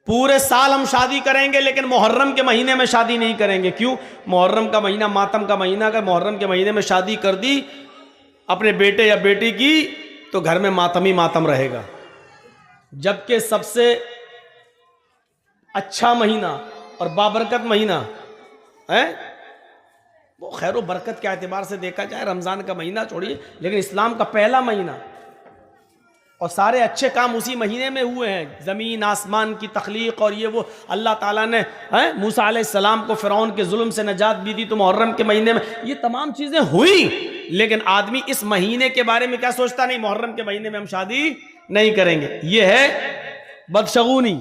पूरे साल हम शादी करेंगे लेकिन मुहर्रम के महीने में शादी नहीं करेंगे। क्यों? मुहर्रम का महीना मातम का महीना, अगर मुहर्रम के महीने में शादी कर दी अपने बेटे या बेटी की तो घर में मातम ही मातम रहेगा। जबकि सबसे अच्छा महीना और बाबरकत महीना है वो खैर बरकत के एतबार से देखा जाए रमज़ान का महीना छोड़िए, लेकिन इस्लाम का पहला महीना, और सारे अच्छे काम उसी महीने में हुए हैं। ज़मीन आसमान की तख्लीक और ये वो अल्लाह ताला ने मूसा अलैहिस्सलाम को फ़िरौन के जुल्म से नजात भी दी तो मुहर्रम के महीने में ये तमाम चीज़ें हुई। लेकिन आदमी इस महीने के बारे में क्या सोचता? नहीं, मुहर्रम के महीने में हम शादी नहीं करेंगे। ये है बदशगुनी,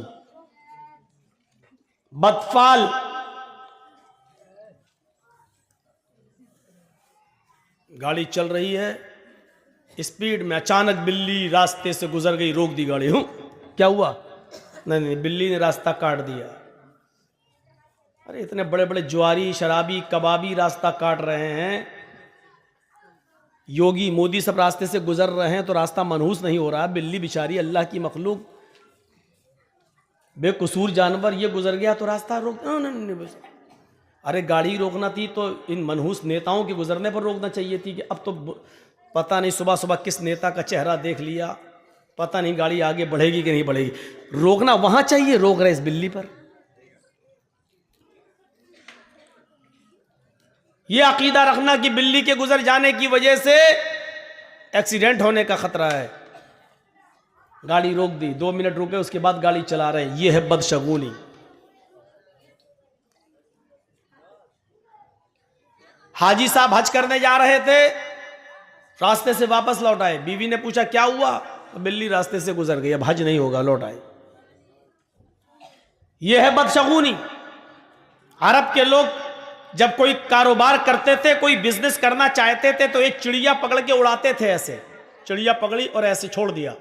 बदफाल। गाड़ी चल रही है स्पीड में, अचानक बिल्ली रास्ते से गुजर गई, रोक दी गाड़ी। क्या हुआ? नहीं, बिल्ली ने रास्ता काट दिया। अरे इतने बड़े बड़े जुआरी, शराबी, कबाबी रास्ता काट रहे हैं, योगी मोदी सब रास्ते से गुजर रहे हैं तो रास्ता मनहूस नहीं हो रहा। बिल्ली बेचारी अल्लाह की मखलूक, बेकसूर जानवर, ये गुजर गया तो रास्ता रोक। नहीं, अरे गाड़ी रोकना थी तो इन मनहूस नेताओं के गुजरने पर रोकना चाहिए थी। कि अब तो पता नहीं सुबह सुबह किस नेता का चेहरा देख लिया, पता नहीं गाड़ी आगे बढ़ेगी कि नहीं बढ़ेगी। रोकना वहां चाहिए, रोक रहे इस बिल्ली पर। यह अकीदा रखना कि बिल्ली के गुजर जाने की वजह से एक्सीडेंट होने का खतरा है। गाड़ी रोक दी, 2 मिनट रुके, उसके बाद गाड़ी चला रहे हैं। यह है बदशगुनी। हाजी साहब हज करने जा रहे थे, रास्ते से वापस लौट आए। बीवी ने पूछा क्या हुआ? तो बिल्ली रास्ते से गुजर गई, अब हज नहीं होगा, लौट आए। यह है बदशगुनी। अरब के लोग जब कोई कारोबार करते थे, कोई बिजनेस करना चाहते थे तो एक चिड़िया पकड़ के उड़ाते थे। ऐसे चिड़िया पकड़ी और ऐसे छोड़ दिया,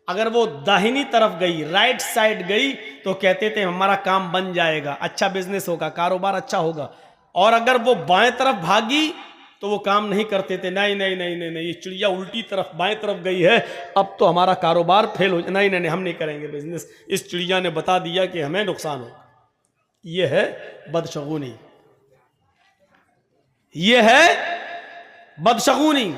अगर वो दाहिनी तरफ गई, राइट साइड गई तो कहते थे हमारा काम बन जाएगा, अच्छा बिजनेस होगा, कारोबार अच्छा होगा। और अगर वो बाएं तरफ भागी तो वो काम नहीं करते थे। नहीं नहीं नहीं नहीं नहीं, ये चिड़िया उल्टी तरफ बाएं तरफ गई है, अब तो हमारा कारोबार फेल हो, नहीं नहीं नहीं, हम नहीं करेंगे बिजनेस, इस चिड़िया ने बता दिया कि हमें नुकसान हो। ये है बदशगुनी, ये है बदशगुनी।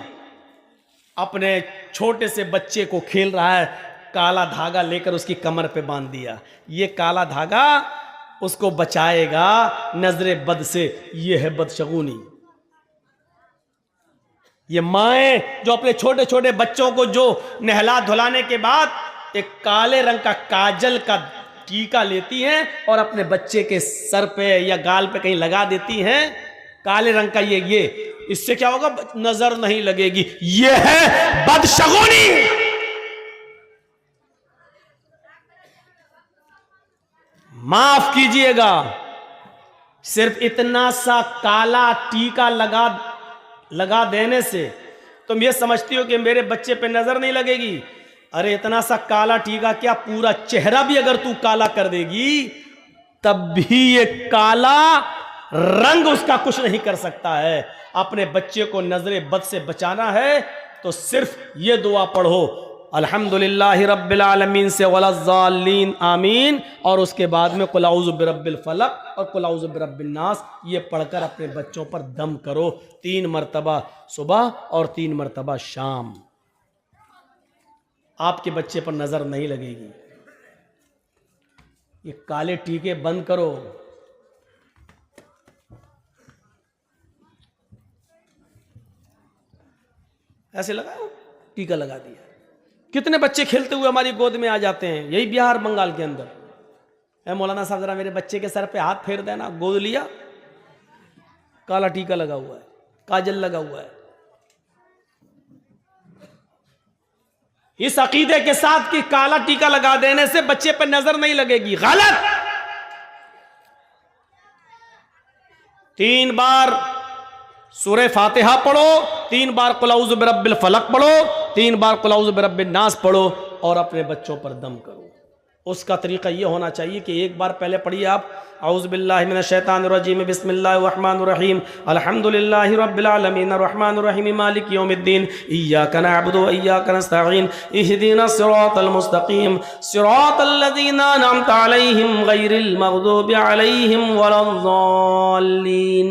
अपने छोटे से बच्चे को खेल रहा है, काला धागा लेकर उसकी कमर पे बांध दिया। ये काला धागा उसको बचाएगा नजरे बद से। ये है बदशगुनी। ये माएं जो अपने छोटे छोटे बच्चों को जो नहला धुलाने के बाद एक काले रंग का काजल का टीका लेती हैं और अपने बच्चे के सर पे या गाल पे कहीं लगा देती हैं, काले रंग का ये इससे क्या होगा? नजर नहीं लगेगी। ये है बदशगुनी। माफ कीजिएगा, सिर्फ इतना सा काला टीका लगा देने से तुम ये समझती हो कि मेरे बच्चे पे नजर नहीं लगेगी। अरे इतना सा काला टीका क्या, पूरा चेहरा भी अगर तू काला कर देगी तब भी ये काला रंग उसका कुछ नहीं कर सकता है। अपने बच्चे को नजरे बद से बचाना है तो सिर्फ ये दुआ पढ़ो, अल्हम्दुलिल्लाहि रब्बिल आलमीन से वलज़्ज़ालीन आमीन, और उसके बाद में कुल औज़ु बिरब्बिल फलक और कुल औज़ु बिरब्बिन नास, ये पढ़कर अपने बच्चों पर दम करो 3 मरतबा सुबह और 3 मरतबा शाम। आपके बच्चे पर नजर नहीं लगेगी। ये काले टीके बंद करो। ऐसे लगाओ, टीका लगा दिया। कितने बच्चे खेलते हुए हमारी गोद में आ जाते हैं, यही बिहार बंगाल के अंदर। ए मौलाना साहब जरा मेरे बच्चे के सर पे हाथ फेर देना, गोद लिया, काला टीका लगा हुआ है, काजल लगा हुआ है। इस अकीदे के साथ कि काला टीका लगा देने से बच्चे पर नजर नहीं लगेगी, गलत। 3 बार सूरह फातिहा पढ़ो, 3 बार कुल औज़ु बिरब्बिल फलक पढ़ो, 3 बार कुल औज़ु बिरब्बिन नास पढ़ो और अपने बच्चों पर दम करो। उसका तरीका ये होना चाहिए कि एक बार पहले पढ़िए आप औज़ु बिल्लाहि मिनश शैतानिर रजीम बिस्मिल्लाहिर रहमानिर रहीम अल्हम्दुलिल्लाहि रब्बिल आलमीन अर्रहमानिर रहीम मालिकि यौमिद्दीन इय्याका नअबुदु व इय्याका नस्तईन इहदिनस सिरातल मुस्तकीम सिरातल लज़ीना अनअमता अलैहिम गैरिल मग़दूबि अलैहिम वलद्दाल्लीन।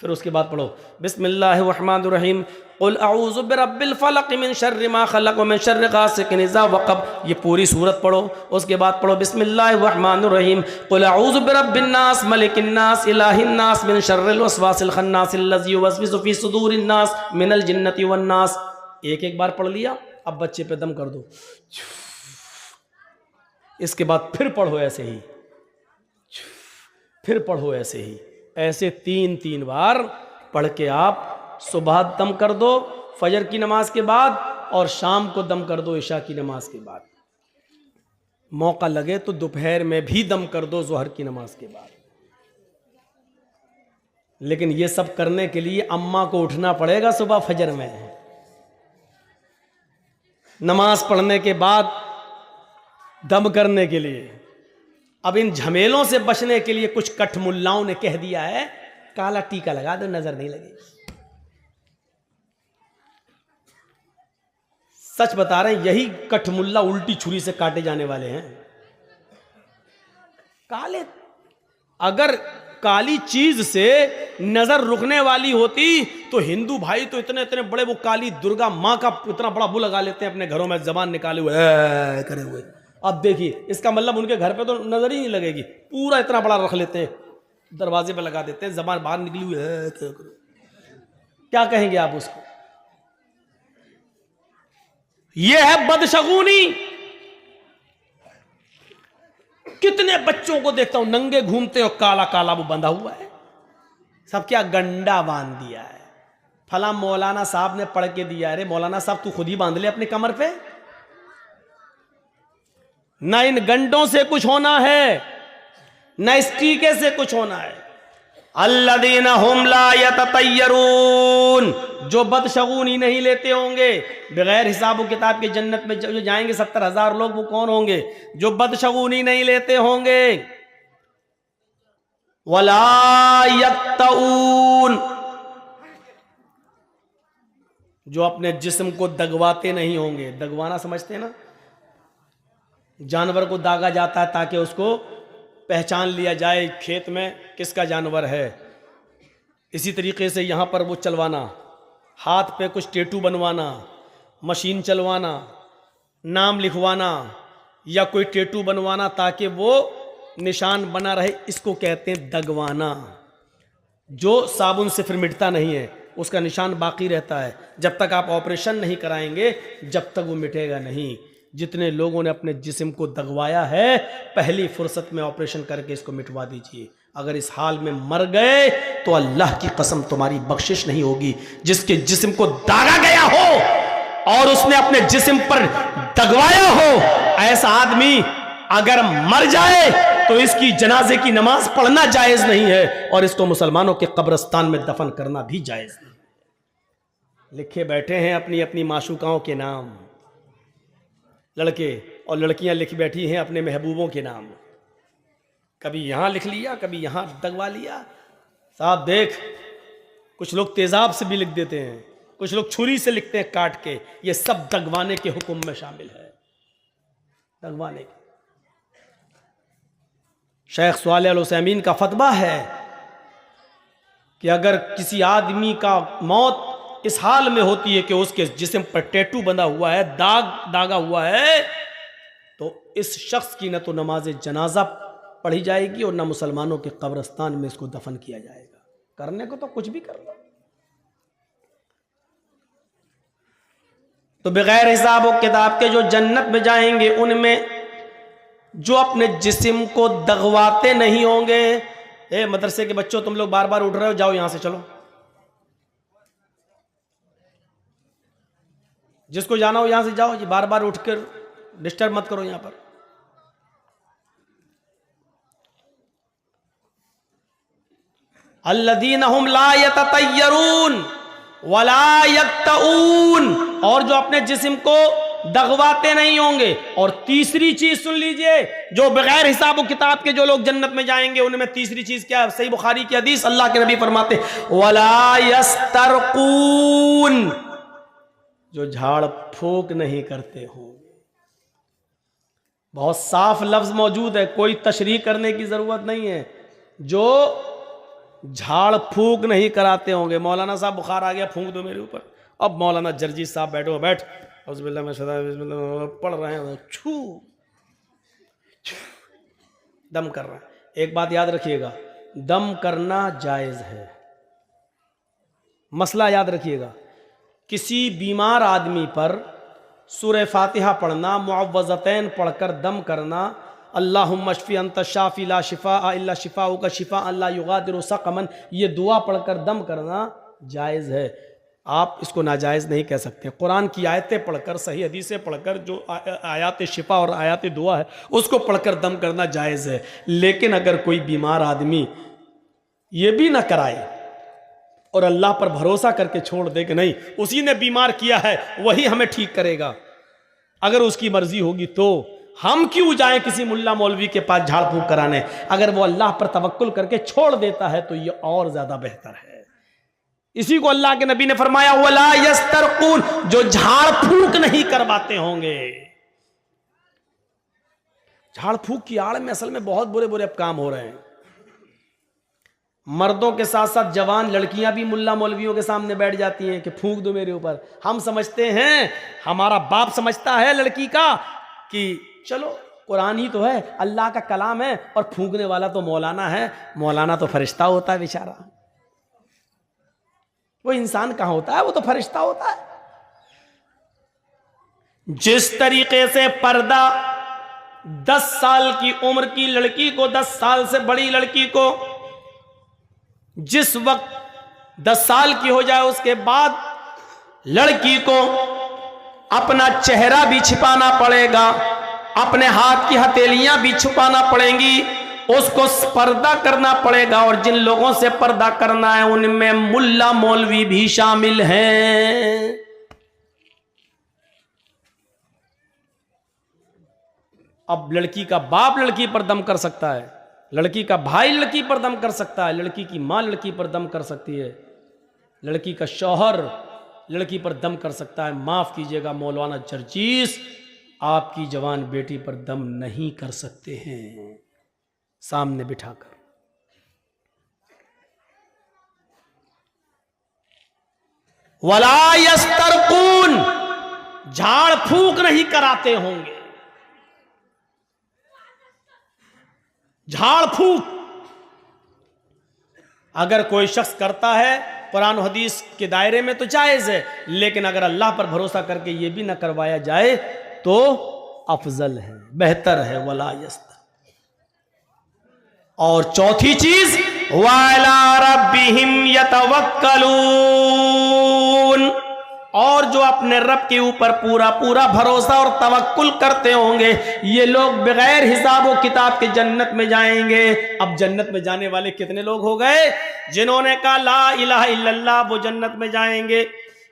फिर उसके बाद पढ़ो बिस्मिल्लाहिर रहमानिर रहीम कुल अऊज़ु बिरब्बिल फलक मिन शर्रि मा खलक़ व मिन शर्रि गासिकिन इज़ा वक़ब। ये पूरी सूरत पढ़ो। उसके बाद पढ़ो बिस्मिल्लाहिर रहमानिर रहीम कुल अऊज़ु बिरब्बिन नास मलिकिन नास इलाहिन नास मिन शर्रिल वसवासिल खन्नास अल्लज़ी युवस्विसु फ़ी सुदूरिन नास मिनल जिन्नति वन नास। एक एक बार पढ़ लिया, अब बच्चे पे दम कर दो। इसके बाद फिर पढ़ो ऐसे ही, फिर पढ़ो ऐसे ही, ऐसे 3-3 बार पढ़ के आप सुबह दम कर दो फजर की नमाज के बाद, और शाम को दम कर दो इशा की नमाज के बाद। मौका लगे तो दोपहर में भी दम कर दो ज़ोहर की नमाज के बाद। लेकिन ये सब करने के लिए अम्मा को उठना पड़ेगा सुबह फजर में, नमाज पढ़ने के बाद दम करने के लिए। अब इन झमेलों से बचने के लिए कुछ कठमुल्लाओं ने कह दिया है काला टीका लगा दो, नजर नहीं लगेगी। सच बता रहे हैं, यही कठमुल्ला उल्टी छुरी से काटे जाने वाले हैं। काले, अगर काली चीज से नजर रुकने वाली होती तो हिंदू भाई तो इतने इतने बड़े वो काली दुर्गा माँ का इतना बड़ा वो लगा लेते हैं अपने घरों में, जबान निकाले हुए करे हुए। अब देखिए इसका मतलब उनके घर पे तो नजर ही नहीं लगेगी, पूरा इतना बड़ा रख लेते हैं, दरवाजे पे लगा देते हैं, जबान बाहर निकली हुई है। क्या कहेंगे आप उसको? यह है बदशगुनी। कितने बच्चों को देखता हूं नंगे घूमते और काला काला वो बंधा हुआ है, सब क्या गंडा बांध दिया है। फला मौलाना साहब ने पढ़ के दिया। अरे मौलाना साहब तू खुद ही बांध ले अपने कमर पे, ना इन गंडों से कुछ होना है, न इस टीके से कुछ होना है। अल्लज़ीना हुम ला यततय्यरून, जो बदशगुनी नहीं लेते होंगे, बगैर हिसाब व किताब के जन्नत में जो जाएंगे 70,000 लोग, वो कौन होंगे? जो बदशगुनी नहीं लेते होंगे। वला यक्तऊन, जो अपने जिस्म को दगवाते नहीं होंगे। दगवाना समझते हैं ना, जानवर को दागा जाता है ताकि उसको पहचान लिया जाए खेत में किसका जानवर है। इसी तरीके से यहाँ पर वो चलवाना, हाथ पे कुछ टेटू बनवाना, मशीन चलवाना, नाम लिखवाना या कोई टेटू बनवाना ताकि वो निशान बना रहे, इसको कहते हैं दगवाना। जो साबुन से फिर मिटता नहीं है, उसका निशान बाकी रहता है। जब तक आप ऑपरेशन नहीं कराएंगे जब तक वो मिटेगा नहीं। जितने लोगों ने अपने जिस्म को दगवाया है, पहली फुर्सत में ऑपरेशन करके इसको मिटवा दीजिए। अगर इस हाल में मर गए तो अल्लाह की कसम तुम्हारी बख्शिश नहीं होगी। जिसके जिस्म को दागा गया हो और उसने अपने जिस्म पर दगवाया हो, ऐसा आदमी अगर मर जाए तो इसकी जनाजे की नमाज पढ़ना जायज नहीं है और इसको मुसलमानों के कब्रिस्तान में दफन करना भी जायज नहीं। लिखे बैठे हैं अपनी अपनी माशूकाओं के नाम, लड़के और लड़कियां लिख बैठी हैं अपने महबूबों के नाम। कभी यहां लिख लिया, कभी यहां दगवा लिया। साहब देख, कुछ लोग तेजाब से भी लिख देते हैं, कुछ लोग छुरी से लिखते हैं काट के। ये सब दगवाने के हुक्म में शामिल है, दगवाने के। शेख सालेह अल उसैमीन का फतवा है कि अगर किसी आदमी का मौत इस हाल में होती है कि उसके जिस्म पर टैटू बंधा हुआ है, दागा हुआ है, तो इस शख्स की न तो नमाज जनाजा पढ़ी जाएगी और न मुसलमानों के कब्रिस्तान में इसको दफन किया जाएगा। करने को तो कुछ भी कर लो। तो बगैर हिसाब और किताब के जो जन्नत में जाएंगे, उनमें जो अपने जिस्म को दगवाते नहीं होंगे। ए मदरसे के बच्चों, तुम लोग बार बार उठ रहे हो, जाओ यहां से, चलो। जिसको जाना हो यहां से जाओ, जी बार बार उठकर डिस्टर्ब मत करो यहां पर। अल्लज़ीना हुम ला यततय्यरून वला यक्तऊन, और जो अपने जिस्म को दगवाते नहीं होंगे। और तीसरी चीज सुन लीजिए, जो बगैर हिसाब व किताब के जो लोग जन्नत में जाएंगे उनमें तीसरी चीज क्या है? सही बुखारी की हदीस, अल्लाह के नबी फरमाते वला यस्तरकून, जो झाड़ फूक नहीं करते हो। बहुत साफ लफ्ज मौजूद है, कोई तशरीह करने की जरूरत नहीं है। जो झाड़ फूक नहीं कराते होंगे। मौलाना साहब बुखार आ गया, फूंक दो मेरे ऊपर। अब मौलाना जर्जी साहब बैठो, बैठ पढ़ रहे हैं, छू दम कर रहा है। एक बात याद रखिएगा, दम करना जायज है। मसला याद रखिएगा, किसी बीमार आदमी पर सूरह फातिहा पढ़ना, मुअव्वज़तैन पढ़कर दम करना, अल्लाहुम्मा शफ़ी अंत शाफ़ी ला शिफ़ा इल्ला शिफ़ाउ का शिफ़ा अल्ला युगादिरु सक़मन, ये दुआ पढ़कर दम करना जायज़ है। आप इसको नाजायज़ नहीं कह सकते। कुरान की आयतें पढ़कर, सही हदीसें पढ़कर, जो आयात शिफ़ा और आयात दुआ है उसको पढ़कर दम करना जायज़ है। लेकिन अगर कोई बीमार आदमी ये भी ना कराए और अल्लाह पर भरोसा करके छोड़ दे कि नहीं उसी ने बीमार किया है वही हमें ठीक करेगा, अगर उसकी मर्जी होगी तो हम क्यों जाएं किसी मुल्ला मौलवी के पास झाड़ फूक कराने। अगर वो अल्लाह पर तवक्कुल करके छोड़ देता है तो ये और ज्यादा बेहतर है। इसी को अल्लाह के नबी ने फरमाया वला यस्तरकून, जो झाड़ फूक नहीं करवाते होंगे। झाड़ फूक की आड़ में असल में बहुत बुरे बुरे काम हो रहे हैं। मर्दों के साथ साथ जवान लड़कियां भी मुल्ला मौलवियों के सामने बैठ जाती हैं कि फूंक दो मेरे ऊपर। हम समझते हैं, हमारा बाप समझता है लड़की का कि चलो कुरान ही तो है, अल्लाह का कलाम है, और फूंकने वाला तो मौलाना है। मौलाना तो फरिश्ता होता है बेचारा, वो इंसान कहां होता है, वो तो फरिश्ता होता है। जिस तरीके से पर्दा 10 साल की उम्र की लड़की को, 10 साल से बड़ी लड़की को जिस वक्त 10 साल की हो जाए उसके बाद लड़की को अपना चेहरा भी छिपाना पड़ेगा, अपने हाथ की हथेलियां भी छुपाना पड़ेंगी, उसको पर्दा करना पड़ेगा। और जिन लोगों से पर्दा करना है उनमें मुल्ला मौलवी भी शामिल हैं। अब लड़की का बाप लड़की पर दम कर सकता है, लड़की का भाई लड़की पर दम कर सकता है, लड़की की मां लड़की पर दम कर सकती है, लड़की का शौहर लड़की पर दम कर सकता है। माफ कीजिएगा मौलाना जर्जीस, आपकी जवान बेटी पर दम नहीं कर सकते हैं सामने बिठाकर। वला यस्तरकून, झाड़ फूक नहीं कराते होंगे। झाड़ फूक अगर कोई शख्स करता है कुरान हदीस के दायरे में तो जायज है, लेकिन अगर अल्लाह पर भरोसा करके ये भी ना करवाया जाए तो अफजल है, बेहतर है। वला यस्तर। और चौथी चीज वाला रब्बिहिम यतवक्कलून, और जो अपने रब के ऊपर पूरा पूरा भरोसा और तवक्कुल करते होंगे, ये लोग बगैर हिसाब व किताब के जन्नत में जाएंगे। अब जन्नत में जाने वाले कितने लोग हो गए? जिन्होंने कहा ला इलाहा इल्लल्लाह वो जन्नत में जाएंगे,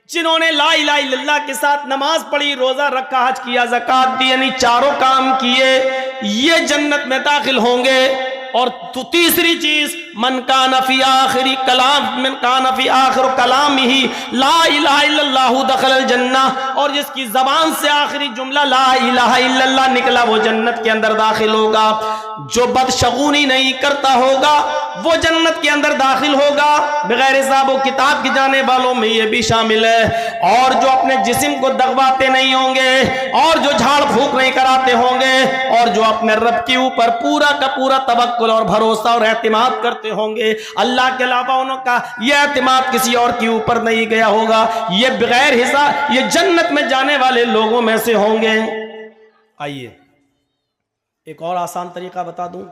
जिन्होंने ला इलाहा इल्लल्लाह के साथ नमाज पढ़ी, रोजा रखा, हज किया, ज़कात दी, यानी चारों काम किए, ये जन्नत में दाखिल होंगे। और तो तीसरी चीज मन कान फी आखिरी कलाम, मन कान फी आखिर कलाम ही ला इलाहा इल्लल्लाह दखल जन्नह, और जिसकी जबान से आखिरी जुमला ला इलाहा इल्लल्लाह निकला वो जन्नत के अंदर दाखिल होगा। जो बदशगुनी नहीं करता होगा वो जन्नत के अंदर दाखिल होगा। बगैर हिसाब व किताब के जाने वालों में ये भी शामिल है। और जो अपने जिस्म को दगवाते नहीं होंगे, और जो झाड़ फूक नहीं कराते होंगे, और जो अपने रब के ऊपर पूरा का पूरा तवक्कुल और भरोसा और एतमाद करते होंगे, अल्लाह के अलावा उनका यह एतमाद किसी और के ऊपर नहीं गया होगा, ये बगैर हिसाब ये जन्नत में जाने वाले लोगों में से होंगे। आइए एक और आसान तरीका बता दूं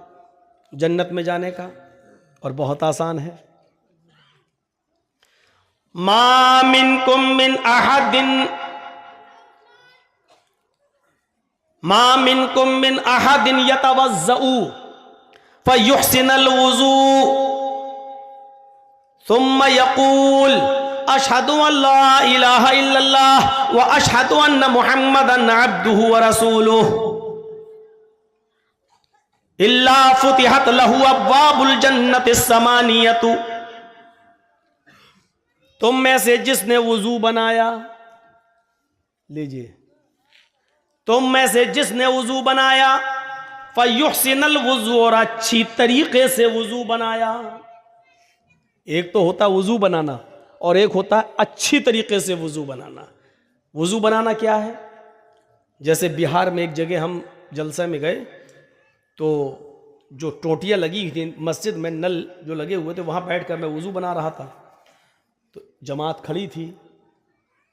जन्नत में जाने का, और बहुत आसान है। मा मिनकुम मिन अहदिन, मा मिनकुम मिन अहदिन यतवज़्ज़उ फयुहसिनुल वुज़ू सुम्मा यक़ूल अशहदु अल्ला इलाहा इल्लल्लाह व अशहदु अन्ना मुहम्मदन अब्दुहु व रसूलुहु इल्ला फुतिहत लहु अब्वाबुल जन्नतिस समानियतु। तुम में से जिसने वुजू बनाया, लीजिए, तुम में से जिसने वुजू बनाया, फयुहसिनल वुजू, और अच्छी तरीके से वुजू बनाया। एक तो होता वुजू बनाना और एक होता है अच्छी तरीके से वुजू बनाना। वुजू बनाना क्या है? जैसे बिहार में एक जगह हम जलसे में गए तो जो टोटियाँ लगी थी मस्जिद में, नल जो लगे हुए थे, वहाँ बैठकर मैं वुजू बना रहा था। तो जमात खड़ी थी,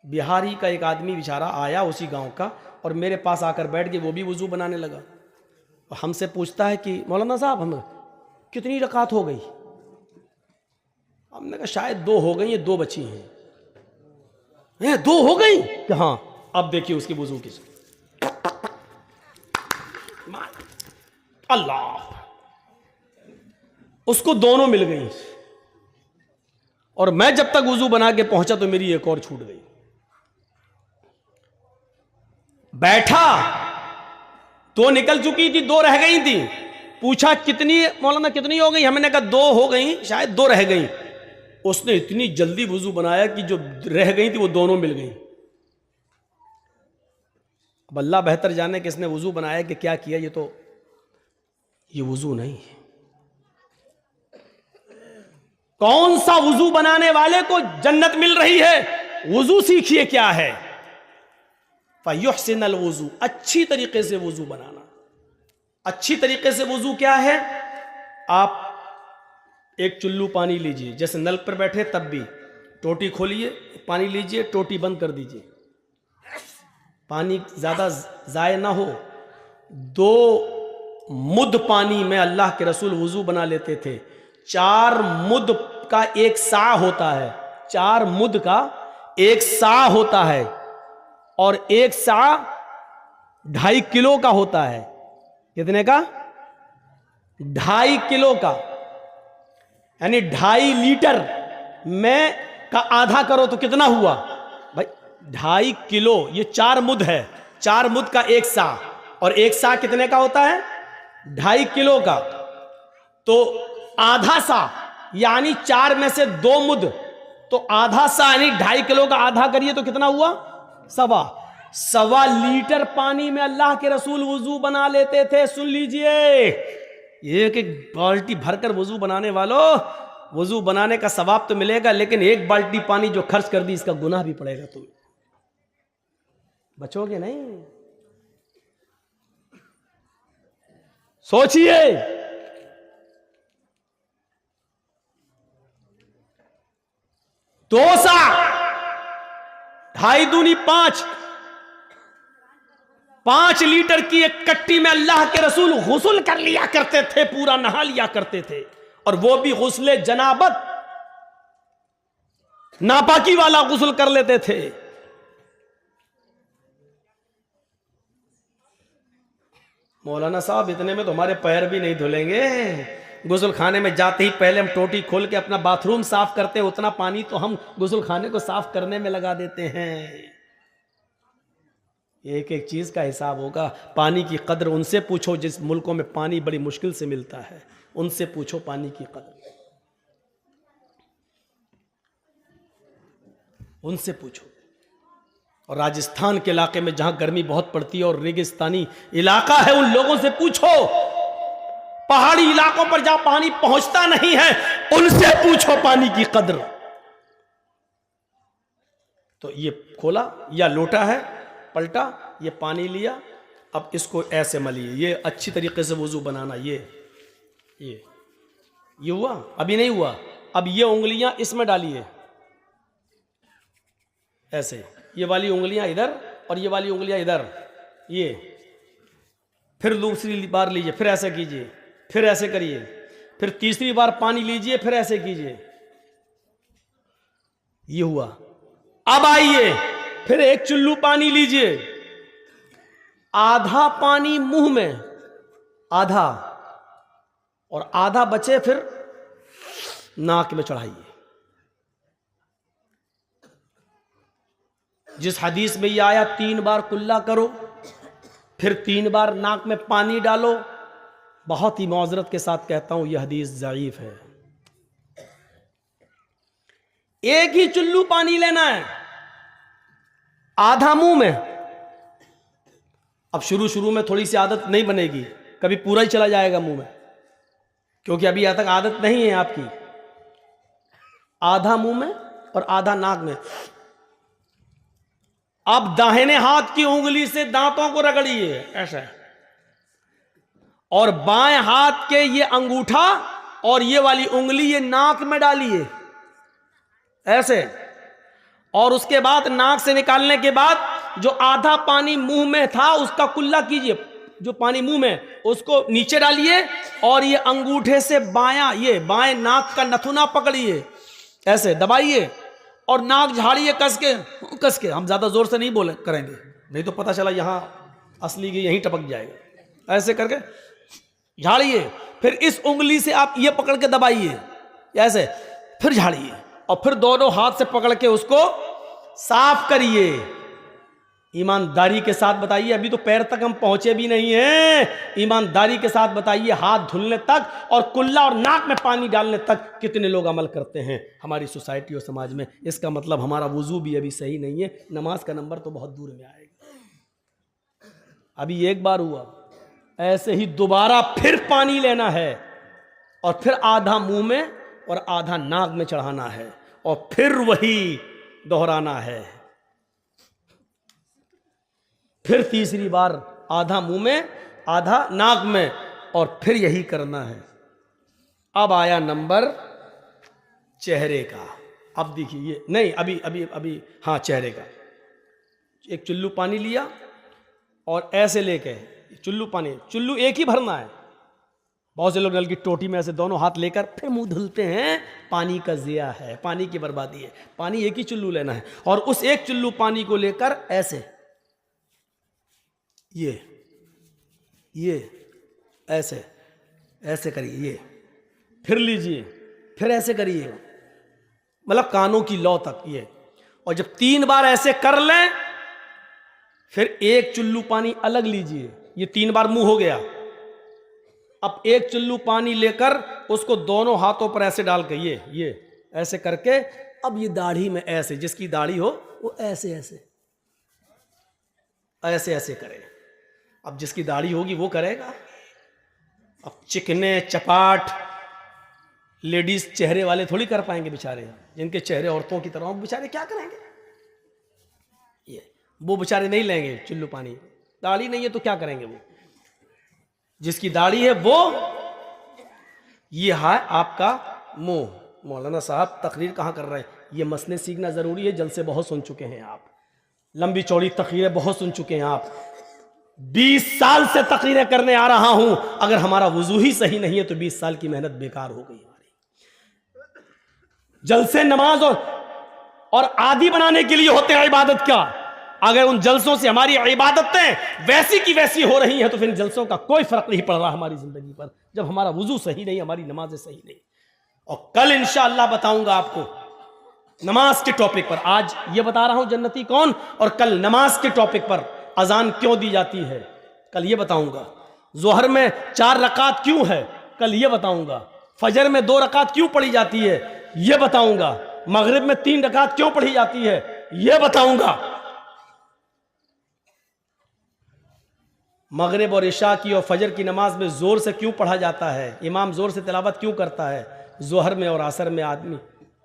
बिहारी का एक आदमी बेचारा आया उसी गांव का और मेरे पास आकर बैठ के वो भी वुजू बनाने लगा। हमसे पूछता है कि मौलाना साहब हमें कितनी रकात हो गई? हमने कहा शायद 2 हो गई, ये 2 बची हैं। 2 हो गई? हाँ। अब देखिए उसकी वुजू की, अल्लाह, उसको दोनों मिल गई। और मैं जब तक वुजू बना के पहुंचा तो मेरी एक और छूट गई। बैठा तो निकल चुकी थी, 2 रह गई थी। पूछा कितनी मौलाना, कितनी हो गई? हमने कहा 2 हो गई, शायद 2 रह गई। उसने इतनी जल्दी वुजू बनाया कि जो रह गई थी वो दोनों मिल गई। अब अल्लाह बेहतर जाने किसने वुजू बनाया कि क्या किया। ये वुजू नहीं है। कौन सा वुजू बनाने वाले को जन्नत मिल रही है? वुजू सीखिए क्या है। फयुहसिनल वुजू, अच्छी तरीके से वुजू बनाना। अच्छी तरीके से वुजू क्या है? आप एक चुल्लू पानी लीजिए, जैसे नल पर बैठे तब भी, टोटी खोलिए, पानी लीजिए, टोटी बंद कर दीजिए, पानी ज्यादा जाया ना हो। 2 मुद पानी में अल्लाह के रसूल वुजू बना लेते थे। 4 मुद का 1 सा होता है, 4 मुद का 1 सा होता है, और 1 सा 2.5 किलो का होता है। कितने का? 2.5 किलो का, यानी 2.5 लीटर में का आधा करो तो कितना हुआ भाई? 2.5 किलो। ये 4 मुद है, 4 मुद का 1 सा, और 1 सा कितने का होता है? 2.5 किलो का। तो आधा सा यानी 4 में से 2 मुद, तो आधा सा यानी 2.5 किलो का आधा करिए तो कितना हुआ? 1.25 लीटर पानी में अल्लाह के रसूल वुजू बना लेते थे। सुन लीजिए, एक बाल्टी भरकर वुजू बनाने वालों, वुजू बनाने का सवाब तो मिलेगा, लेकिन 1 बाल्टी पानी जो खर्च कर दी इसका गुनाह भी पड़ेगा। तुम बचोगे नहीं। सोचिए, दो सा 2.5 दूनी 5 लीटर की एक कट्टी में अल्लाह के रसूल गुस्ल कर लिया करते थे, पूरा नहा लिया करते थे, और वो भी गुस्ले जनाबत, नापाकी वाला गुस्ल कर लेते थे। मौलाना साहब इतने में तो हमारे पैर भी नहीं धुलेंगे। गुस्ल खाने में जाते ही पहले हम टोटी खोल के अपना बाथरूम साफ करते हैं, उतना पानी तो हम गुस्ल खाने को साफ करने में लगा देते हैं। एक एक चीज का हिसाब होगा। पानी की कदर उनसे पूछो जिस मुल्कों में पानी बड़ी मुश्किल से मिलता है, उनसे पूछो पानी की कदर, उनसे पूछो। और राजस्थान के इलाके में जहां गर्मी बहुत पड़ती है और रेगिस्तानी इलाका है, उन लोगों से पूछो। पहाड़ी इलाकों पर जहां पानी पहुंचता नहीं है, उनसे पूछो पानी की कदर। तो ये खोला, या लोटा है, पलटा, ये पानी लिया, अब इसको ऐसे मलिए। ये अच्छी तरीके से वुजू बनाना। ये हुआ? अभी नहीं हुआ। अब ये उंगलियां इसमें डालिए ऐसे, ये वाली उंगलियां इधर और ये वाली उंगलियां इधर। ये फिर दूसरी बार लीजिए, फिर ऐसे कीजिए, फिर ऐसे करिए, फिर तीसरी बार पानी लीजिए, फिर ऐसे कीजिए। ये हुआ। अब आइए, फिर एक चुल्लू पानी लीजिए, आधा पानी मुंह में, आधा, और आधा बचे फिर नाक में चढ़ाइए। जिस हदीस में ये आया 3 बार कुल्ला करो, फिर 3 बार नाक में पानी डालो, बहुत ही मौजरत के साथ कहता हूं यह हदीस ज़ईफ है। एक ही चुल्लू पानी लेना है, आधा मुंह में। अब शुरू शुरू में थोड़ी सी आदत नहीं बनेगी, कभी पूरा ही चला जाएगा मुंह में, क्योंकि अभी यहां तक आदत नहीं है आपकी। आधा मुंह में और आधा नाक में। अब दाहिने हाथ की उंगली से दांतों को रगड़िए ऐसा, और बाएं हाथ के ये अंगूठा और ये वाली उंगली ये नाक में डालिए ऐसे, और उसके बाद नाक से निकालने के बाद जो आधा पानी मुंह में था उसका कुल्ला कीजिए, जो पानी मुंह में उसको नीचे डालिए, और ये अंगूठे से ये बाएं नाक का नथुना पकड़िए ऐसे दबाइए, और नाक झाड़िए कस के। हम ज्यादा जोर से नहीं बोले करेंगे, नहीं तो पता चला यहां असली की यहीं टपक जाएगा। ऐसे करके झाड़िए, फिर इस उंगली से आप ये पकड़ के दबाइए ऐसे, फिर झाड़िए, और फिर दोनों हाथ से पकड़ के उसको साफ करिए। ईमानदारी के साथ बताइए, अभी तो पैर तक हम पहुंचे भी नहीं हैं। ईमानदारी के साथ बताइए, हाथ धुलने तक और कुल्ला और नाक में पानी डालने तक कितने लोग अमल करते हैं हमारी सोसाइटी और समाज में। इसका मतलब हमारा वुजू भी अभी सही नहीं है, नमाज का नंबर तो बहुत दूर में आएगा। अभी एक बार हुआ, ऐसे ही दोबारा फिर पानी लेना है, और फिर आधा मुंह में और आधा नाक में चढ़ाना है, और फिर वही दोहराना है। फिर तीसरी बार आधा मुंह में आधा नाक में, और फिर यही करना है। अब आया नंबर चेहरे का। अब देखिए ये नहीं, अभी हाँ, चेहरे का। एक चुल्लू पानी लिया और ऐसे लेके चुल्लू एक ही भरना है। बहुत से लोग नल की टोटी में ऐसे दोनों हाथ लेकर फिर मुंह धुलते हैं, पानी का ज़िया है, पानी की बर्बादी है। पानी एक ही चुल्लू लेना है, और उस एक चुल्लू पानी को लेकर ऐसे ये ऐसे करिए, ये फिर लीजिए, फिर ऐसे करिए, मतलब कानों की लौ तक ये। और जब 3 बार ऐसे कर लें, फिर एक चुल्लू पानी अलग लीजिए। ये 3 बार मुंह हो गया। अब एक चुल्लू पानी लेकर उसको दोनों हाथों पर ऐसे डाल के ये ऐसे करके, अब ये दाढ़ी में ऐसे, जिसकी दाढ़ी हो वो ऐसे करे। अब जिसकी दाढ़ी होगी वो करेगा। अब चिकने चपाट लेडीज चेहरे वाले थोड़ी कर पाएंगे बेचारे, जिनके चेहरे औरतों की तरह, वो बेचारे क्या करेंगे? वो बेचारे नहीं लेंगे चुल्लू पानी, दाढ़ी नहीं है तो क्या करेंगे वो? जिसकी दाढ़ी है वो। ये है आपका मुंह। मौलाना साहब तकरीर कहाँ कर रहे हैं? ये मसले सीखना जरूरी है। जलसे बहुत सुन चुके हैं आप, लंबी चौड़ी तकरीरें बहुत सुन चुके हैं आप। 20 साल से तकरीरें करने आ रहा हूं, अगर हमारा वुजू ही सही नहीं है तो 20 साल की मेहनत बेकार हो गई हमारी। जलसे नमाज और आदि बनाने के लिए होते हैं इबादत का। अगर उन जलसों से हमारी इबादतें वैसी की वैसी हो रही हैं तो फिर जलसों का कोई फर्क नहीं पड़ रहा हमारी जिंदगी पर, जब हमारा वुजू सही नहीं, हमारी नमाजें सही नहीं। और कल इंशाअल्लाह बताऊंगा आपको नमाज के टॉपिक पर। आज ये बता रहा हूं जन्नती कौन, और कल नमाज के टॉपिक पर अजान क्यों दी जाती है, कल ये बताऊंगा। जोहर में 4 रकात क्यों है, कल ये बताऊंगा। फजर में 2 रकात क्यों पढ़ी जाती है, ये बताऊंगा। मगरिब में 3 रकात क्यों पढ़ी जाती है, ये बताऊंगा। मगरिब और इशा की और फजर की नमाज में जोर से क्यों पढ़ा जाता है, इमाम जोर से तिलावत क्यों करता है, जोहर में और असर में आदमी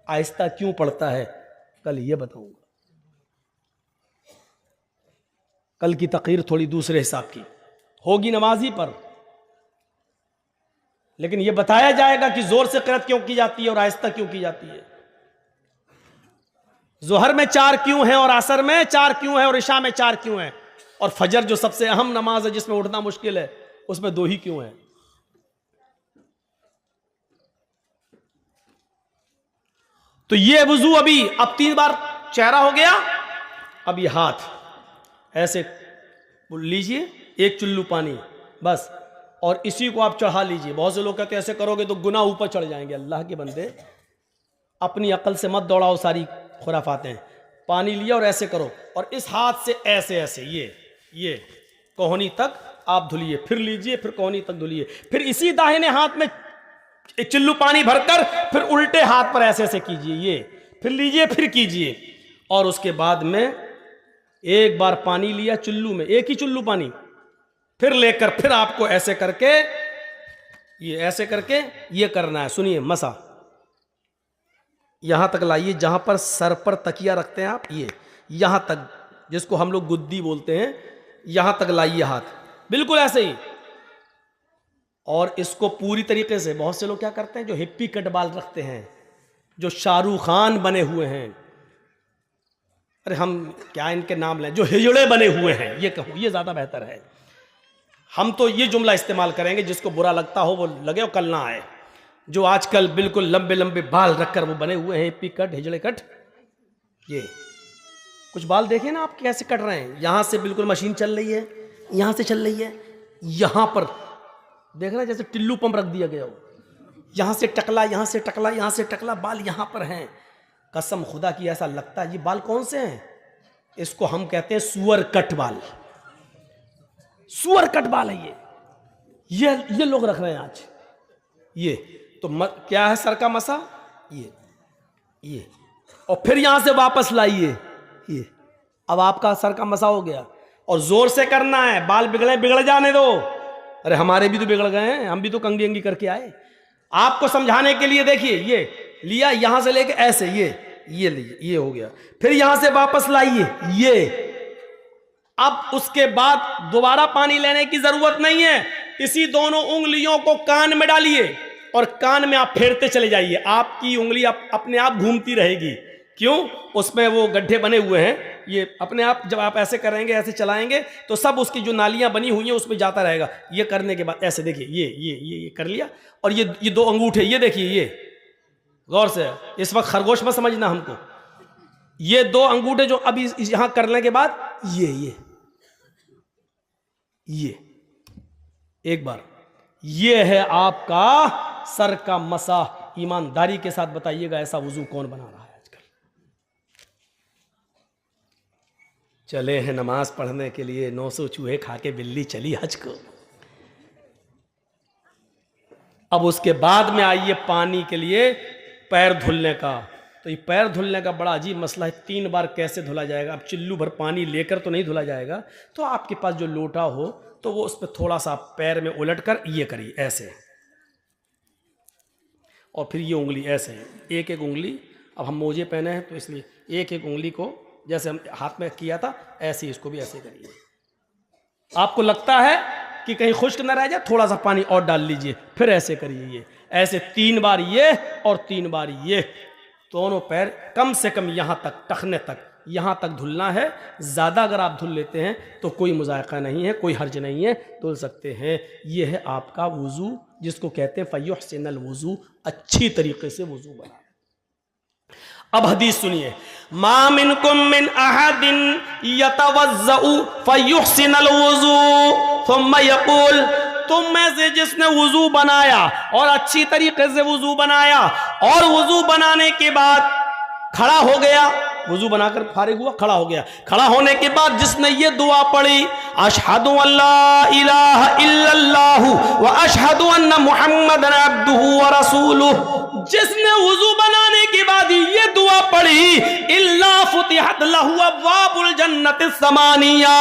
आहिस्ता क्यों पढ़ता है, कल ये बताऊंगा। कल की तकरीर थोड़ी दूसरे हिसाब की होगी नमाजी पर, लेकिन यह बताया जाएगा कि जोर से क़िरात क्यों की जाती है और आहिस्ता क्यों की जाती है। जोहर में 4 क्यों है और असर में 4 क्यों है और इशा में 4 क्यों है, और फजर जो सबसे अहम नमाज है जिसमें उठना मुश्किल है उसमें 2 ही क्यों है। तो ये वुजू अभी, अब 3 बार चेहरा हो गया, अब ये हाथ ऐसे लीजिए, एक चुल्लू पानी बस, और इसी को आप चढ़ा लीजिए। बहुत से लोग कहते हैं ऐसे करोगे तो गुनाह ऊपर चढ़ जाएंगे। अल्लाह के बंदे, अपनी अकल से मत दौड़ाओ सारी खुराफातें। पानी लिया और ऐसे करो, और इस हाथ से ऐसे ऐसे ये कोहनी तक आप धुलिए, फिर लीजिए, फिर कोहनी तक धुलिए, फिर इसी दाहिने हाथ में एक चिल्लू पानी भरकर फिर उल्टे हाथ पर ऐसे ऐसे कीजिए, ये फिर लीजिए, फिर कीजिए। और उसके बाद में एक बार पानी लिया चुल्लू में, एक ही चुल्लू पानी, फिर लेकर फिर आपको ऐसे करके ऐसे करके ये करना है। सुनिए, मसा यहां तक लाइए, जहां पर सर पर तकिया रखते हैं आप, ये यहां तक, जिसको हम लोग गुद्दी बोलते हैं, यहां तक लाइए हाथ, बिल्कुल ऐसे ही। और इसको पूरी तरीके से, बहुत से लोग क्या करते हैं जो हिप्पी कट बाल रखते हैं, जो शाहरुख खान बने हुए हैं, अरे हम क्या इनके नाम लें, जो हिजड़े बने हुए हैं, ये कहूँ ये ज़्यादा बेहतर है। हम तो ये जुमला इस्तेमाल करेंगे, जिसको बुरा लगता हो वो लगे और कल ना आए। जो आजकल बिल्कुल लंबे लंबे बाल रखकर वो बने हुए हैं, हिप्पी कट, हिजड़े कट, ये कुछ बाल देखे ना आप कैसे कट रहे हैं, यहां से बिल्कुल मशीन चल रही है, यहां से चल रही है, यहां पर देख रहे हैं जैसे टिल्लू पंप रख दिया गया हो, यहां से टकला, यहां से टकला, यहां से टकला, बाल यहां पर हैं। कसम खुदा की ऐसा लगता है ये बाल कौन से हैं, इसको हम कहते हैं सुअर कट बाल, सुअर कट बाल है ये लोग रख रहे हैं आज। ये तो क्या है सर का मसा, ये और फिर यहां से वापस लाइए, ये अब आपका सर का मसा हो गया। और जोर से करना है, बाल बिगड़ जाने दो। अरे हमारे भी तो बिगड़ गए हैं, हम भी तो कंगी अंगी करके आए। आपको समझाने के लिए देखिए, ये लिया यहां से लेके ऐसे, ये लीजिए, ये हो गया, फिर यहां से वापस लाइए, ये। अब उसके बाद दोबारा पानी लेने की जरूरत नहीं है, इसी दोनों उंगलियों को कान में डालिए और कान में आप फेरते चले जाइए, आपकी उंगली अपने आप घूमती रहेगी। क्यों? उसमें वो गड्ढे बने हुए हैं, ये अपने आप जब आप ऐसे करेंगे, ऐसे चलाएंगे तो सब उसकी जो नालियां बनी हुई हैं उसमें जाता रहेगा। ये करने के बाद ऐसे देखिए, ये कर लिया, और ये दो अंगूठे, ये देखिए, ये गौर से, इस वक्त खरगोश मत समझना हमको, ये दो अंगूठे जो अभी यहां करने के बाद ये एक बार, ये है आपका सर का मसा। ईमानदारी के साथ बताइएगा ऐसा वुजू कौन बना रहा है आजकल? चले हैं नमाज पढ़ने के लिए, 900 चूहे खा के बिल्ली चली हज को। अब उसके बाद में आइए पानी के लिए पैर धुलने का। तो ये पैर धुलने का बड़ा अजीब मसला है, 3 बार कैसे धुला जाएगा? अब चिल्लू भर पानी लेकर तो नहीं धुला जाएगा, तो आपके पास जो लोटा हो तो वो उस पर थोड़ा सा पैर में उलट कर ये करिए ऐसे, और फिर ये उंगली ऐसे, एक एक उंगली, अब हम मोजे पहने हैं तो इसलिए एक एक उंगली को जैसे हम हाथ में किया था ऐसे इसको भी ऐसे करिए। आपको लगता है कि कहीं खुश्क न रह जाए, थोड़ा सा पानी और डाल लीजिए, फिर ऐसे करिए, ये ऐसे 3 बार ये और 3 बार ये, दोनों पैर कम से कम यहाँ तक, टखने तक, यहाँ तक धुलना है। ज़्यादा अगर आप धुल लेते हैं तो कोई मुज़ायक़ा नहीं है, कोई हर्ज नहीं है, धुल सकते हैं। ये है आपका वुज़ू, जिसको कहते हैं फ़युहसिनुल वुज़ू, अच्छी तरीके से वुज़ू बना। अब हदीस सुनिए, मा मिनकुम मिन अहदिन यतवज़्ज़उ फ़युहसिनुल वुज़ू थुम्मा यक़ूल, तुम में से जिसने वुज़ू बनाया और अच्छी तरीके से वुज़ू बनाया, और वुज़ू बनाने के बाद खड़ा हो गया, वुज़ू बनाकर फारिग हुआ, खड़ा हो गया, खड़ा होने के बाद जिसने ये दुआ पढ़ी, अशहदु अल्ला इलाहा इल्लल्लाहु व अशहदु अन्ना मुहम्मदन अब्दुहु व रसूलुहु, जिसने वुज़ू बनाने के बाद ये दुआ पढ़ी, इल्ला फुतिहत लहु अब्वाबुल जन्नति समानिया,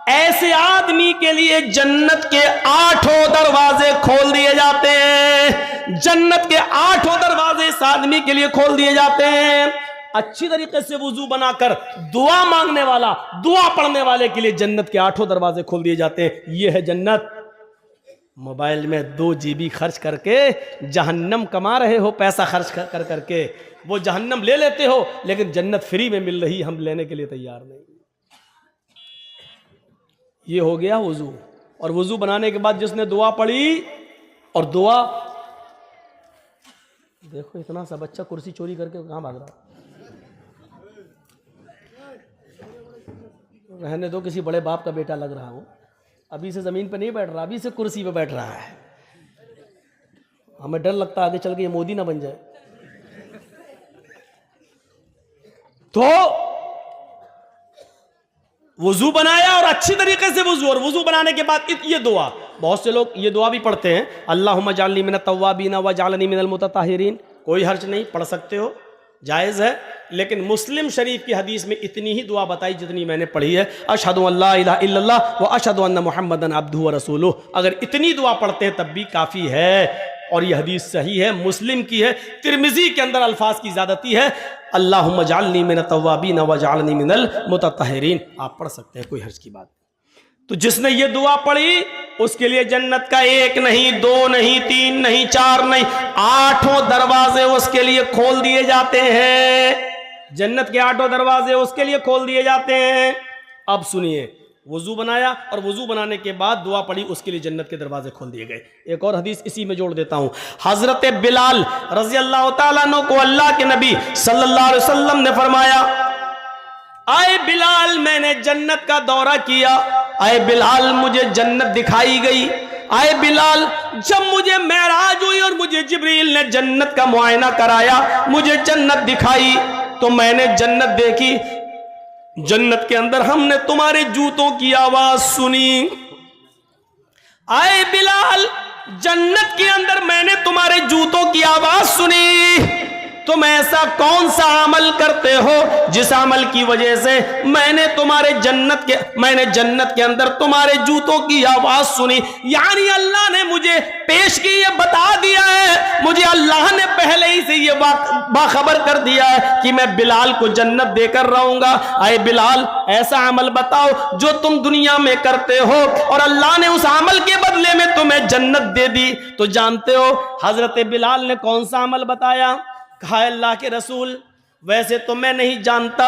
ऐसे आदमी के लिए जन्नत के 8 दरवाजे खोल दिए जाते हैं। जन्नत के 8 दरवाजे इस आदमी के लिए खोल दिए जाते हैं। अच्छी तरीके से वुजू बनाकर दुआ मांगने वाला, दुआ पढ़ने वाले के लिए जन्नत के 8 दरवाजे खोल दिए जाते हैं। यह है जन्नत। मोबाइल में 2 GB खर्च करके जहन्नम कमा रहे हो, पैसा खर्च कर करके वो जहन्नम ले लेते हो, लेकिन जन्नत फ्री में मिल रही, हम लेने के लिए तैयार नहीं। ये हो गया वुजू। और वुजू बनाने के बाद जिसने दुआ पढ़ी, और दुआ देखो इतना सा बच्चा कुर्सी चोरी करके कहाँ भाग रहा, रहने दो, किसी बड़े बाप का बेटा लग रहा हो, अभी से जमीन पे नहीं बैठ रहा, अभी से कुर्सी पे बैठ रहा है। हमें डर लगता है आगे चल के ये मोदी ना बन जाए। तो वजू बनाया और अच्छी तरीके से वजू, और वजू बनाने के बाद ये दुआ, बहुत से लोग ये दुआ भी पढ़ते हैं, अल्लाहुम्मा जालनी मिनत तव्वाबीन व जालनी मिनल मुतताहिरीन। कोई हर्ज नहीं, पढ़ सकते हो, जायज़ है। लेकिन मुस्लिम शरीफ की हदीस में इतनी ही दुआ बताई जितनी मैंने पढ़ी है, अशहदु अल्ला इलाहा इल्लल्लाह व अशहदु अन्ना मुहम्मदन अब्दुहु व रसूलुहु। अगर इतनी दुआ पढ़ते हैं तब भी काफ़ी है, और यह हदीस सही है, मुस्लिम की है। तिरमिज़ी के अंदर अल्फाज की ज़्यादती है, अल्लाहुम्मा जालनी मिनत तव्वाबीन व जालनी मिनल मुतताहिरीन। आप पढ़ सकते हैं, कोई हर्ज की बात। तो जिसने ये दुआ पढ़ी उसके लिए जन्नत का 1 नहीं, 2 नहीं, 3 नहीं, 4 नहीं, 8 दरवाजे उसके लिए खोल दिए जाते हैं। जन्नत के 8 दरवाजे उसके लिए खोल दिए जाते हैं। अब सुनिए, वजू बनाया और वजू बनाने के बाद दुआ पढ़ी, उसके लिए जन्नत के दरवाजे खोल दिए गए। एक और हदीस इसी में जोड़ देता हूं। हजरत बिलाल रजी अल्लाह तआला अन्हु को अल्लाह के नबी सल्लल्लाहु अलैहि वसल्लम ने फरमाया, आए बिलाल मैंने जन्नत का दौरा किया, आए बिलाल मुझे जन्नत दिखाई गई, आए बिलाल जब मुझे मेराज हुई और मुझे जिब्रील ने जन्नत का मुआयना कराया, मुझे जन्नत दिखाई, तो मैंने जन्नत देखी। जन्नत के अंदर हमने तुम्हारे जूतों की आवाज सुनी। आए बिलाल जन्नत के अंदर मैंने तुम्हारे जूतों की आवाज सुनी। तुम ऐसा कौन सा अमल करते हो जिस अमल की वजह से मैंने जन्नत के अंदर तुम्हारे जूतों की आवाज सुनी। यानी अल्लाह ने मुझे पेश की, ये बता दिया है, मुझे अल्लाह ने पहले ही से ये बाखबर कर दिया है कि मैं बिलाल को जन्नत देकर रहूंगा। आए बिलाल ऐसा अमल बताओ जो तुम दुनिया में करते हो और अल्लाह ने उस अमल के बदले में तुम्हें जन्नत दे दी। तो जानते हो हजरत बिलाल ने कौन सा अमल बताया? कहा अल्लाह के रसूल वैसे तो मैं नहीं जानता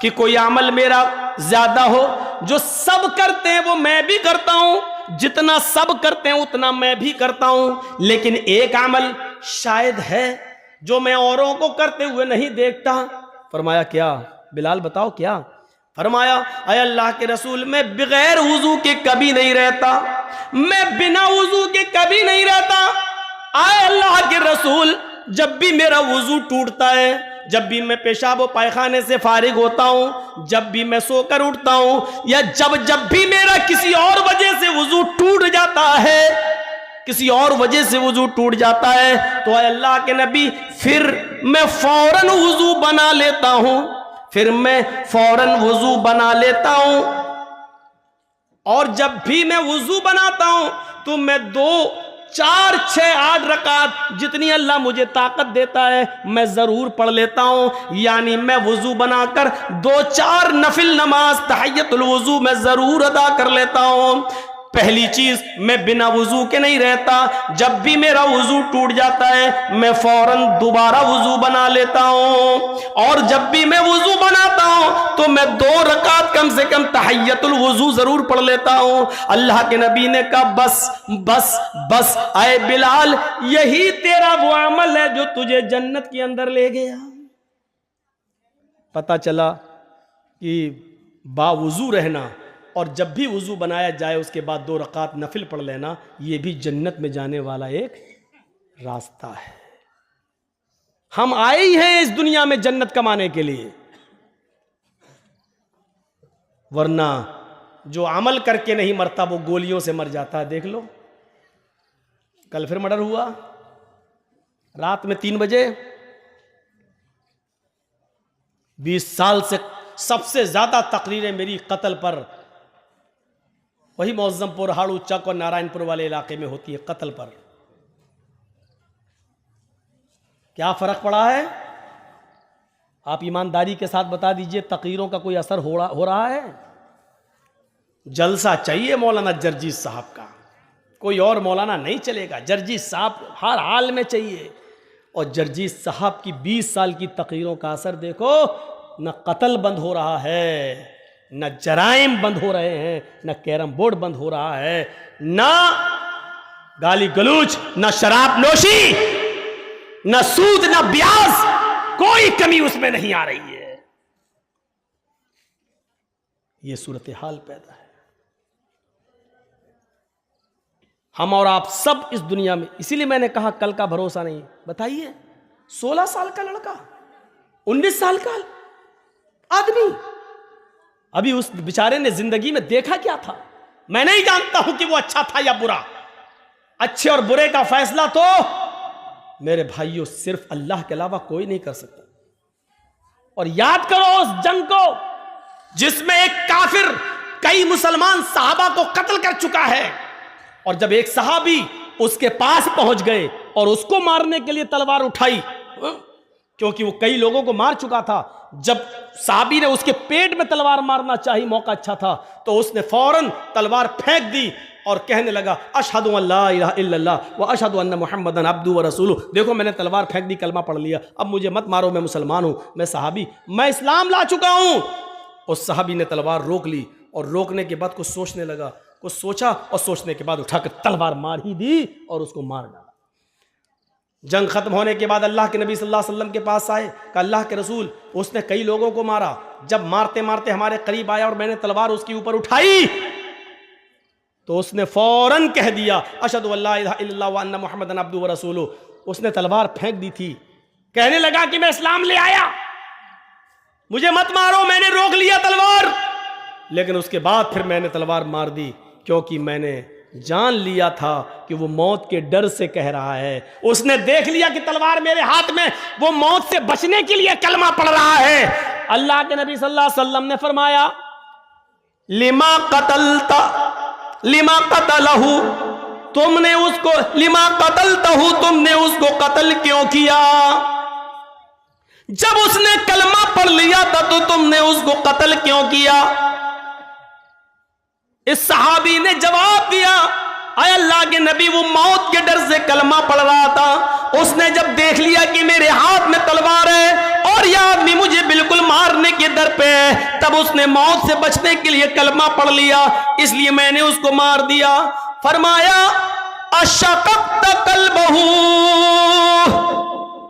कि कोई अमल मेरा ज्यादा हो, जो सब करते हैं वो मैं भी करता हूं, जितना सब करते हैं उतना मैं भी करता हूं, लेकिन एक अमल शायद है जो मैं औरों को करते हुए नहीं देखता। फरमाया क्या? बिलाल बताओ क्या? फरमाया अय अल्लाह के रसूल मैं बगैर वुजू के कभी नहीं रहता, मैं बिना वुजू के कभी नहीं रहता। आए अल्लाह के रसूल जब भी मेरा वुजू टूटता है, जब भी मैं पेशाब व पायखाने से फारिग होता हूं, जब भी मैं सोकर उठता हूं, या जब भी मेरा किसी और वजह से वुजू टूट जाता है, किसी और वजह से वुजू टूट जाता है, तो अल्लाह के नबी फिर मैं फौरन वुजू बना लेता हूं, फिर मैं फौरन वुजू बना लेता हूं। और जब भी मैं वुजू बनाता हूं तो मैं 2, 4, 6, 8 रकात जितनी अल्लाह मुझे ताकत देता है मैं जरूर पढ़ लेता हूं। यानी मैं वुजू बनाकर 2-4 नफिल नमाज तहय्यतुल वुजू मैं जरूर अदा कर लेता हूं। पहली चीज मैं बिना वुजू के नहीं रहता, जब भी मेरा वुजू टूट जाता है मैं फौरन दोबारा वुजू बना लेता हूं, और जब भी मैं वुजू बनाता हूं तो मैं 2 रकात कम से कम तहय्यतुल वुजू जरूर पढ़ लेता हूं। अल्लाह के नबी ने कहा बस बस बस आए बिलाल यही तेरा वो अमल है जो तुझे जन्नत के अंदर ले गया। पता चला कि बावुजू रहना और जब भी वुजू बनाया जाए उसके बाद 2 रकात नफिल पढ़ लेना, यह भी जन्नत में जाने वाला एक रास्ता है। हम आए ही हैं इस दुनिया में जन्नत कमाने के लिए, वरना जो अमल करके नहीं मरता वो गोलियों से मर जाता है। देख लो कल फिर मर्डर हुआ रात में 3 बजे, 20 साल से सबसे ज्यादा तकरीरें मेरी कत्ल पर वही मौजमपुर, हाड़ू चक और नारायणपुर वाले इलाके में होती है, कत्ल पर। क्या फर्क पड़ा है? आप ईमानदारी के साथ बता दीजिए, तकरीरों का कोई असर हो रहा है? जलसा चाहिए मौलाना जर्जीस साहब का, कोई और मौलाना नहीं चलेगा, जर्जीस साहब हर हाल में चाहिए। और जर्जीस साहब की 20 साल की तकरीरों का असर देखो, न कत्ल बंद हो रहा है, न जराइम बंद हो रहे हैं, न कैरम बोर्ड बंद हो रहा है, न गाली गलूच, न शराब नोशी, न सूद, न ब्याज, कोई कमी उसमें नहीं आ रही है। यह सूरत हाल पैदा है। हम और आप सब इस दुनिया में, इसीलिए मैंने कहा कल का भरोसा नहीं। बताइए 16 साल का लड़का, 19 साल का आदमी, अभी उस बेचारे ने जिंदगी में देखा क्या था? मैं नहीं जानता हूं कि वो अच्छा था या बुरा। अच्छे और बुरे का फैसला तो मेरे भाइयों सिर्फ अल्लाह के अलावा कोई नहीं कर सकता। और याद करो उस जंग को जिसमें एक काफिर कई मुसलमान सहाबा को कत्ल कर चुका है, और जब एक सहाबी उसके पास पहुंच गए और उसको मारने के लिए तलवार उठाई, क्योंकि वो कई लोगों को मार चुका था, जब सहाबी ने उसके पेट में तलवार मारना चाहिए, मौका अच्छा था, तो उसने फौरन तलवार फेंक दी और कहने लगा अशहदु अल्ला इलाहा इल्लल्लाह व अशहदु अन्ना मुहम्मदन अब्दुहु व रसूलुहु। देखो मैंने तलवार फेंक दी, कलमा पढ़ लिया, अब मुझे मत मारो, मैं मुसलमान हूं, मैं सहाबी, मैं इस्लाम ला चुका हूं। उस सहाबी ने तलवार रोक ली और रोकने के बाद कुछ सोचने लगा, कुछ सोचा और सोचने के बाद उठाकर तलवार मार ही दी और उसको मार डाला। जंग खत्म होने के बाद अल्लाह के नबी सल्लल्लाहु अलैहि वसल्लम के पास आए, कहा अल्लाह के रसूल उसने कई लोगों को मारा, जब मारते मारते हमारे करीब आया और मैंने तलवार उसके ऊपर उठाई तो उसने फौरन कह दिया अशहदु अल्ला इलाहा इल्लल्लाह व अन्ना मुहम्मदन अब्दुहु व रसूलुहु। उसने तलवार फेंक दी थी, कहने लगा कि मैं इस्लाम ले आया, मुझे मत मारो, मैंने रोक लिया तलवार, लेकिन उसके बाद फिर मैंने तलवार मार दी क्योंकि मैंने जान लिया था कि वो मौत के डर से कह रहा है। उसने देख लिया कि तलवार मेरे हाथ में, वो मौत से बचने के लिए कलमा पढ़ रहा है। अल्लाह के नबी सल्लल्लाहु अलैहि वसल्लम ने फरमाया लिमा कतलता लिमा कतलहु, तुमने उसको, लिमा कतलतहु, तुमने उसको कत्ल क्यों किया? जब उसने कलमा पढ़ लिया था तो तुमने उसको कत्ल क्यों किया? इस सहाबी ने जवाब दिया आय अल्लाह के नबी, वो मौत के डर से कलमा पढ़ रहा था। उसने जब देख लिया कि मेरे हाथ में तलवार है और यह आदमी मुझे बिल्कुल मारने के डर पे है, तब उसने मौत से बचने के लिए कलमा पढ़ लिया, इसलिए मैंने उसको मार दिया। फरमाया अशक़क़्त क़ल्बहू,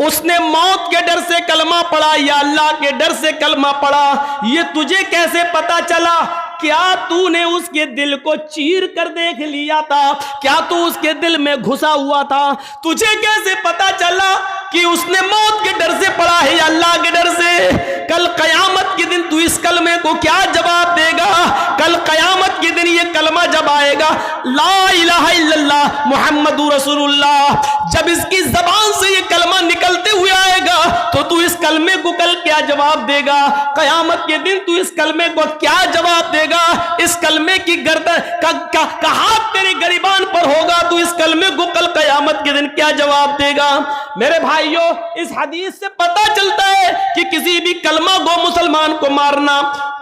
उसने मौत के डर से कलमा पढ़ा या अल्लाह के डर से कलमा पढ़ा, ये तुझे कैसे पता चला? क्या तूने उसके दिल को चीर कर देख लिया था? क्या तू उसके दिल में घुसा हुआ था? तुझे कैसे पता चला कि उसने मौत के डर से पढ़ा है या अल्लाह के डर से? कल कयामत के दिन तू इस कलमे को क्या जवाब देगा? कल कयामत के दिन ये कलमा जब आएगा ला इलाहा इल्लल्लाह मुहम्मदुर रसूलुल्लाह, जब इसकी जबान से ये कलमा निकलते हुए आएगा तो तू इस कलमे को कल क्या जवाब देगा? कयामत के दिन तू इस कलमे को क्या जवाब देगा? इस कलमे की गर्दन का हाथ तेरे गरिबान पर होगा, तू इस कलमे को कल कयामत के दिन क्या जवाब देगा? मेरे भाइयों, इस हदीस से पता चलता है कि किसी भी कलमा गो मुसलमान को मारना,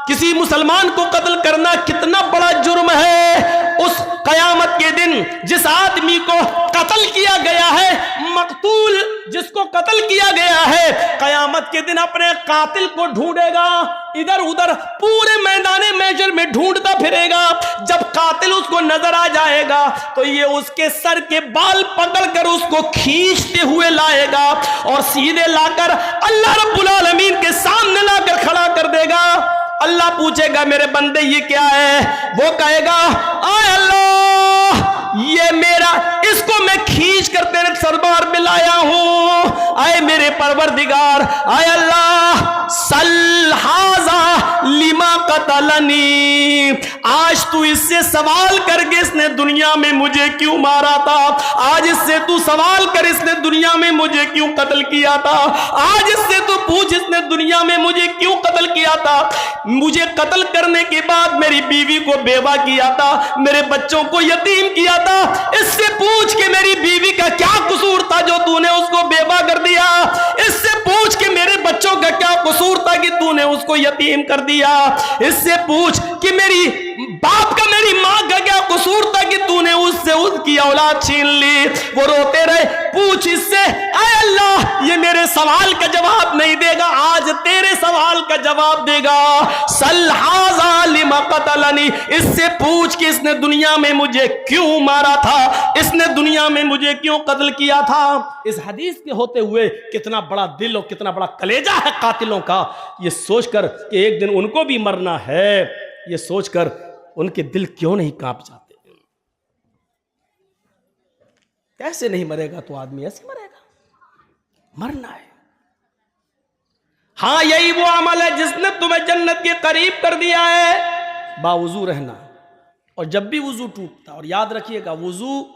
किसी मुसलमान को कत्ल करना कितना बड़ा जुर्म है। उस कयामत के दिन जिस आदमी को कत्ल किया गया है, मकतूल जिसको कत्ल किया गया है, कयामत के दिन अपने कातिल को ढूंढेगा, इधर उधर पूरे मैदाने महशर में ढूंढता फिरेगा। जब कातिल उसको नजर आ जाएगा तो ये उसके सर के बाल पकड़कर उसको खींचते हुए लाएगा और सीधे लाकर अल्लाह रब्बुल आलमीन के सामने लाकर खड़ा कर देगा। अल्लाह पूछेगा मेरे बंदे ये क्या है? वो कहेगा आय अल्लाह, ये मेरा, इसको मैं खींच कर तेरे सरबार में लाया हूं। आए मेरे परवरदिगार, आय अल्लाह, सल हाजा लिमा कतलनी, आज तू इससे सवाल करके इसने दुनिया में मुझे क्यों मारा था? आज इससे तू सवाल कर इसने दुनिया में मुझे क्यों कत्ल किया था? आज इससे तू पूछ इसने दुनिया में मुझे क्यों कत्ल किया था? मुझे कत्ल करने के बाद मेरी बीवी को बेवा किया था, मेरे बच्चों को यतीम किया था। इससे पूछ के मेरी बीवी का क्या कसूर था जो तूने उसको बेवा कर दिया? इससे पूछ के मेरे बच्चों का क्या कसूर था कि तूने उसको यतीम कर दिया? इससे पूछ कि मेरी बाप का, मेरी मां का क्या कसूर था कि तूने उससे उसकी औलाद छीन ली? वो रोते रहे। पूछ इससे, आय अल्लाह, ये मेरे सवाल का जवाब नहीं देगा, आज तेरे सवाल का जवाब देगा। सल हाजा लिमा कतलनी, इससे पूछ कि इसने दुनिया में मुझे क्यों मारा था, इसने दुनिया में मुझे क्यों कत्ल किया था। इस हदीस के होते हुए कितना बड़ा दिल और कितना बड़ा कलेजा है कातिलों का, ये सोचकर कि एक दिन उनको भी मरना है, ये सोचकर उनके दिल क्यों नहीं कांप जाते? कैसे नहीं मरेगा? तो आदमी ऐसे मरेगा, मरना है। हाँ, यही वो अमल है जिसने तुम्हें जन्नत के करीब कर दिया है, बावुजू रहना। और जब भी वुजू टूटता, और याद रखिएगा वुजू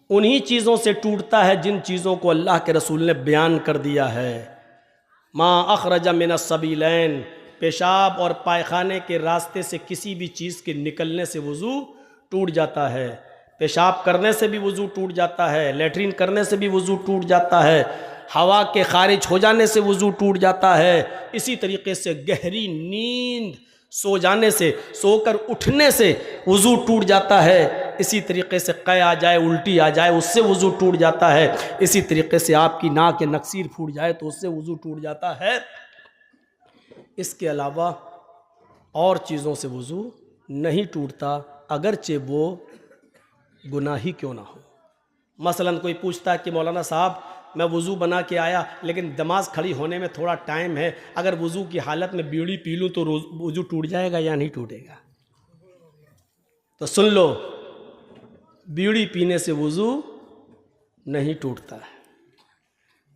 उन्हीं चीज़ों से टूटता है जिन चीज़ों को अल्लाह के रसूल ने बयान कर दिया है। माँ अखरजा मिनस सबीलैन, पेशाब और पायखाने के रास्ते से किसी भी चीज़ के निकलने से वुजू टूट जाता है। पेशाब करने से भी वुजू टूट जाता है, लेटरिन करने से भी वुजू टूट जाता है, हवा के खारिज हो जाने से वुजू टूट जाता है। इसी तरीके से गहरी नींद सो जाने से, सोकर उठने से वुजू टूट जाता है। इसी तरीके से कै आ जाए, उल्टी आ जाए, उससे वुजू टूट जाता है। इसी तरीके से आपकी नाक के नक्सीर फूट जाए तो उससे वुजू टूट जाता है। इसके अलावा और चीज़ों से वुजू नहीं टूटता, अगरचे वो गुनाही क्यों ना हो। मसलन कोई पूछता है कि मौलाना साहब मैं वुज़ू बना के आया लेकिन नमाज खड़ी होने में थोड़ा टाइम है, अगर वुज़ू की हालत में बीड़ी पी लूँ तो वुज़ू टूट जाएगा या नहीं टूटेगा? तो सुन लो, बीड़ी पीने से वुज़ू नहीं टूटता है,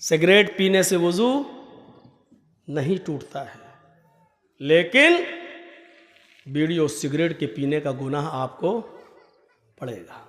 सिगरेट पीने से वुज़ू नहीं टूटता है, लेकिन बीड़ी और सिगरेट के पीने का गुनाह आपको पड़ेगा।